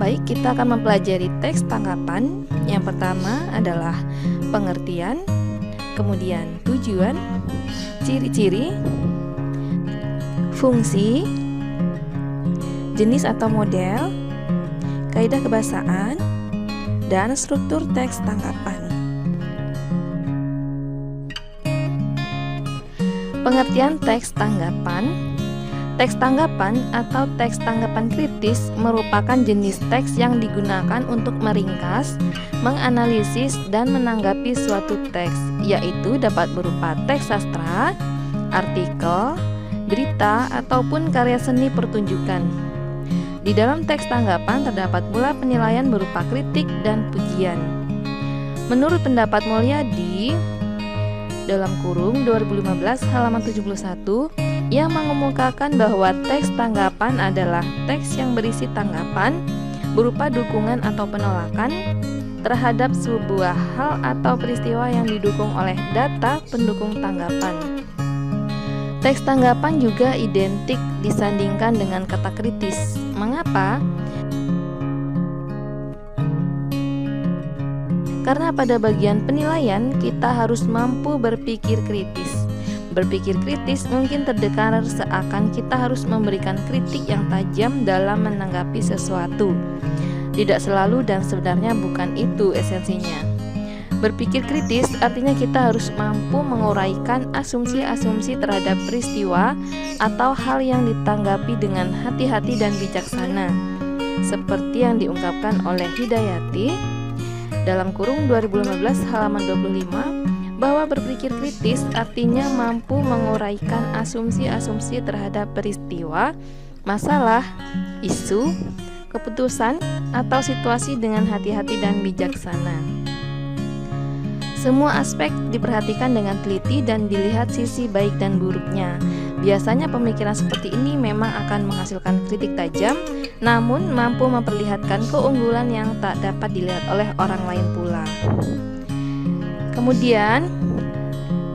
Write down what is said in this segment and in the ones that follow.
Baik, kita akan mempelajari teks tanggapan. Yang pertama adalah pengertian, kemudian tujuan, ciri-ciri, fungsi, jenis atau model, kaidah kebahasaan, dan struktur teks tanggapan. Pengertian teks tanggapan. Teks tanggapan atau teks tanggapan kritis merupakan jenis teks yang digunakan untuk meringkas, menganalisis, dan menanggapi suatu teks, yaitu dapat berupa teks sastra, artikel, berita, ataupun karya seni pertunjukan. Di dalam teks tanggapan terdapat pula penilaian berupa kritik dan pujian. Menurut pendapat Mulyadi dalam kurung 2015 halaman 71, ia mengemukakan bahwa teks tanggapan adalah teks yang berisi tanggapan berupa dukungan atau penolakan terhadap sebuah hal atau peristiwa yang didukung oleh data pendukung tanggapan. Teks tanggapan juga identik disandingkan dengan kata kritis. Mengapa? Karena pada bagian penilaian kita harus mampu berpikir kritis. Berpikir kritis mungkin terdengar seakan kita harus memberikan kritik yang tajam dalam menanggapi sesuatu. Tidak selalu dan sebenarnya bukan itu esensinya. Berpikir kritis artinya kita harus mampu menguraikan asumsi-asumsi terhadap peristiwa atau hal yang ditanggapi dengan hati-hati dan bijaksana. Seperti yang diungkapkan oleh Hidayati dalam kurung 2015 halaman 25, bahwa berpikir kritis artinya mampu menguraikan asumsi-asumsi terhadap peristiwa, masalah, isu, keputusan, atau situasi dengan hati-hati dan bijaksana. Semua aspek diperhatikan dengan teliti dan dilihat sisi baik dan buruknya. Biasanya pemikiran seperti ini memang akan menghasilkan kritik tajam, namun mampu memperlihatkan keunggulan yang tak dapat dilihat oleh orang lain pula. Kemudian,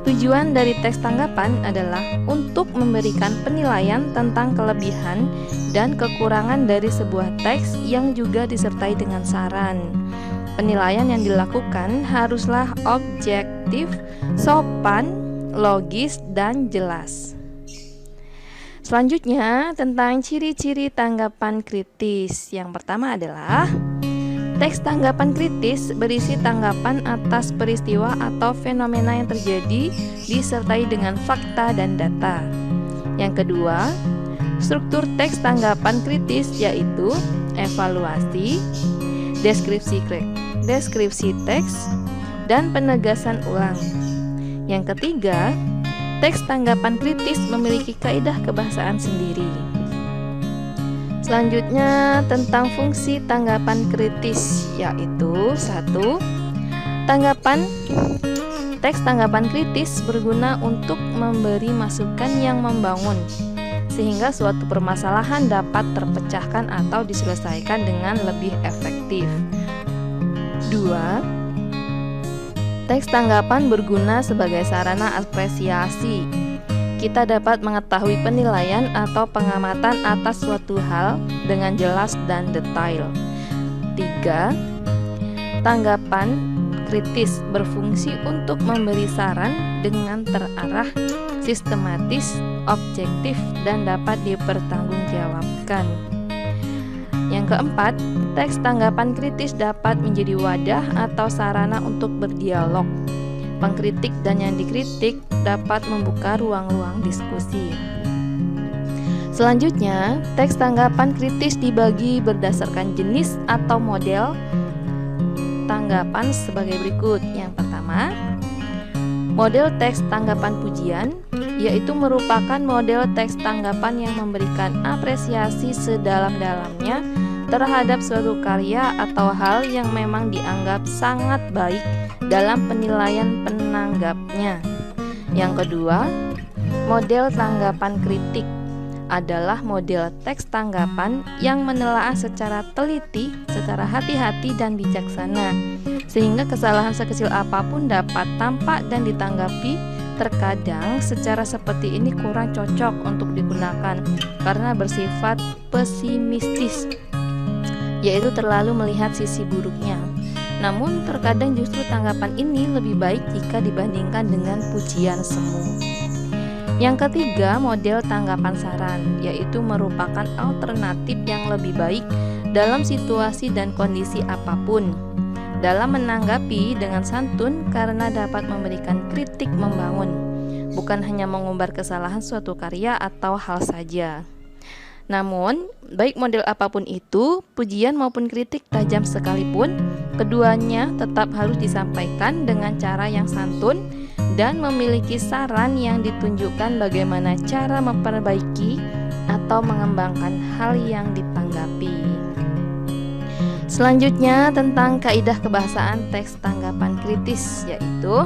tujuan dari teks tanggapan adalah untuk memberikan penilaian tentang kelebihan dan kekurangan dari sebuah teks yang juga disertai dengan saran. Penilaian yang dilakukan haruslah objektif, sopan, logis, dan jelas. Selanjutnya, tentang ciri-ciri tanggapan kritis. Yang pertama adalah teks tanggapan kritis berisi tanggapan atas peristiwa atau fenomena yang terjadi disertai dengan fakta dan data. Yang kedua, struktur teks tanggapan kritis yaitu evaluasi, deskripsi teks, dan penegasan ulang. Yang ketiga, teks tanggapan kritis memiliki kaidah kebahasaan sendiri. Selanjutnya tentang fungsi tanggapan kritis, yaitu 1. Teks tanggapan kritis berguna untuk memberi masukan yang membangun, sehingga suatu permasalahan dapat terpecahkan atau diselesaikan dengan lebih efektif. 2. Teks tanggapan berguna sebagai sarana apresiasi. Kita dapat mengetahui penilaian atau pengamatan atas suatu hal dengan jelas dan detail. 3. Tanggapan kritis berfungsi untuk memberi saran dengan terarah, sistematis, objektif, dan dapat dipertanggungjawabkan. Yang keempat, teks tanggapan kritis dapat menjadi wadah atau sarana untuk berdialog. Pengkritik dan yang dikritik dapat membuka ruang-ruang diskusi. Selanjutnya, teks tanggapan kritis dibagi berdasarkan jenis atau model tanggapan sebagai berikut. Yang pertama, model teks tanggapan pujian, yaitu merupakan model teks tanggapan yang memberikan apresiasi sedalam-dalamnya terhadap suatu karya atau hal yang memang dianggap sangat baik dalam penilaian penanggapnya. Yang kedua, model tanggapan kritik adalah model teks tanggapan yang menelaah secara teliti, secara hati-hati dan bijaksana, sehingga kesalahan sekecil apapun dapat tampak dan ditanggapi. Terkadang secara seperti ini kurang cocok untuk digunakan karena bersifat pesimistis. yaitu terlalu melihat sisi buruknya. Namun terkadang justru tanggapan ini lebih baik jika dibandingkan dengan pujian semu. Yang ketiga, model tanggapan saran, yaitu merupakan alternatif yang lebih baik dalam situasi dan kondisi apapun. Dalam menanggapi dengan santun karena dapat memberikan kritik membangun, bukan hanya mengumbar kesalahan suatu karya atau hal saja. Namun, baik model apapun itu, pujian maupun kritik tajam sekalipun, keduanya tetap harus disampaikan dengan cara yang santun dan memiliki saran yang ditunjukkan bagaimana cara memperbaiki atau mengembangkan hal yang ditanggapi. Selanjutnya tentang kaidah kebahasaan teks tanggapan kritis, yaitu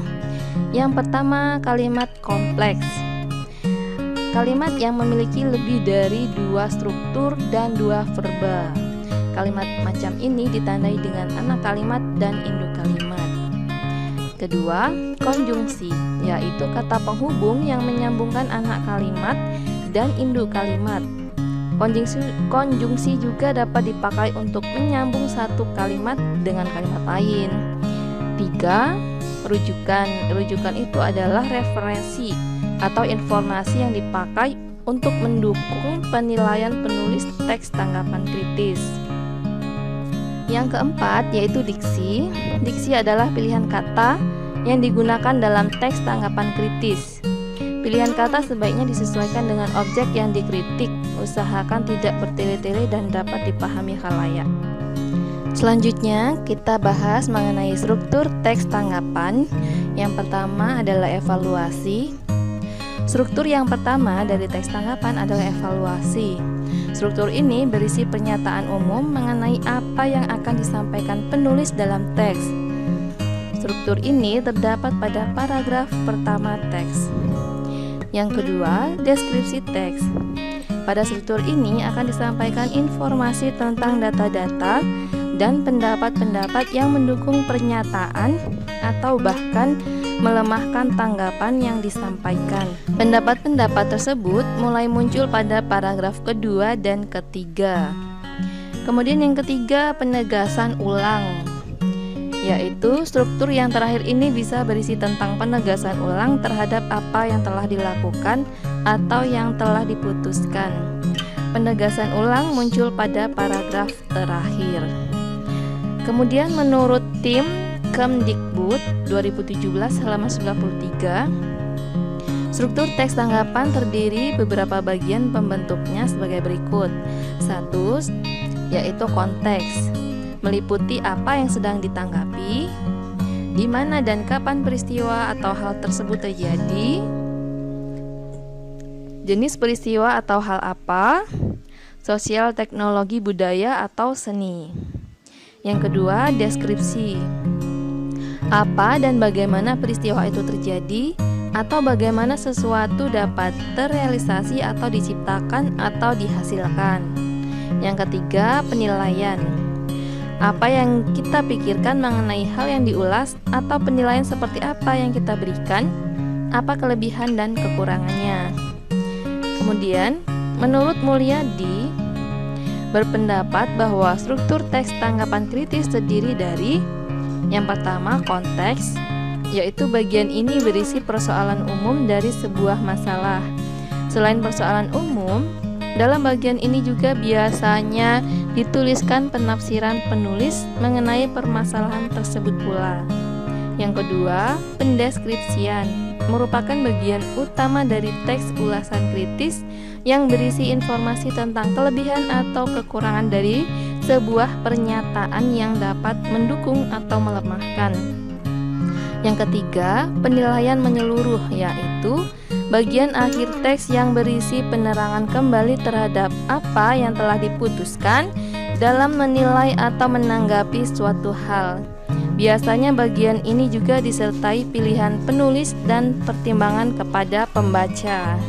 yang pertama, kalimat kompleks. Kalimat yang memiliki lebih dari 2 struktur dan 2 verba. Kalimat macam ini ditandai dengan anak kalimat dan induk kalimat. Kedua, konjungsi, yaitu kata penghubung yang menyambungkan anak kalimat dan induk kalimat. Konjungsi juga dapat dipakai untuk menyambung satu kalimat dengan kalimat lain. Tiga, rujukan. Rujukan itu adalah referensi atau informasi yang dipakai untuk mendukung penilaian penulis teks tanggapan kritis. Yang keempat yaitu diksi. Diksi adalah pilihan kata yang digunakan dalam teks tanggapan kritis. Pilihan kata sebaiknya disesuaikan dengan objek yang dikritik. Usahakan tidak bertele-tele dan dapat dipahami khalayak. Selanjutnya kita bahas mengenai struktur teks tanggapan. Yang pertama adalah evaluasi. Struktur yang pertama dari teks tanggapan adalah evaluasi. Struktur ini berisi pernyataan umum mengenai apa yang akan disampaikan penulis dalam teks. Struktur ini terdapat pada paragraf pertama teks. Yang kedua, deskripsi teks. Pada struktur ini akan disampaikan informasi tentang data-data dan pendapat-pendapat yang mendukung pernyataan atau bahkan melemahkan tanggapan yang disampaikan. Pendapat-pendapat tersebut mulai muncul pada paragraf kedua dan ketiga. Kemudian yang ketiga, penegasan ulang, yaitu struktur yang terakhir ini bisa berisi tentang penegasan ulang terhadap apa yang telah dilakukan atau yang telah diputuskan. Penegasan ulang muncul pada paragraf terakhir. Kemudian menurut tim Kemdikbud 2017 halaman 93, struktur teks tanggapan terdiri beberapa bagian pembentuknya sebagai berikut. 1. Yaitu konteks, meliputi apa yang sedang ditanggapi, di mana dan kapan peristiwa atau hal tersebut terjadi, jenis peristiwa atau hal apa, sosial, teknologi, budaya, atau seni. Yang kedua, deskripsi. Apa dan bagaimana peristiwa itu terjadi, atau bagaimana sesuatu dapat terrealisasi atau diciptakan atau dihasilkan. Yang ketiga, penilaian. Apa yang kita pikirkan mengenai hal yang diulas, atau penilaian seperti apa yang kita berikan, apa kelebihan dan kekurangannya. Kemudian, menurut Mulyadi berpendapat bahwa struktur teks tanggapan kritis terdiri dari yang pertama, konteks, yaitu bagian ini berisi persoalan umum dari sebuah masalah. Selain persoalan umum, dalam bagian ini juga biasanya dituliskan penafsiran penulis mengenai permasalahan tersebut pula. Yang kedua, pendeskripsian, merupakan bagian utama dari teks ulasan kritis yang berisi informasi tentang kelebihan atau kekurangan dari sebuah pernyataan yang dapat mendukung atau melemahkan. Yang ketiga, penilaian menyeluruh, yaitu bagian akhir teks yang berisi penerangan kembali terhadap apa yang telah diputuskan dalam menilai atau menanggapi suatu hal. Biasanya bagian ini juga disertai pilihan penulis dan pertimbangan kepada pembaca.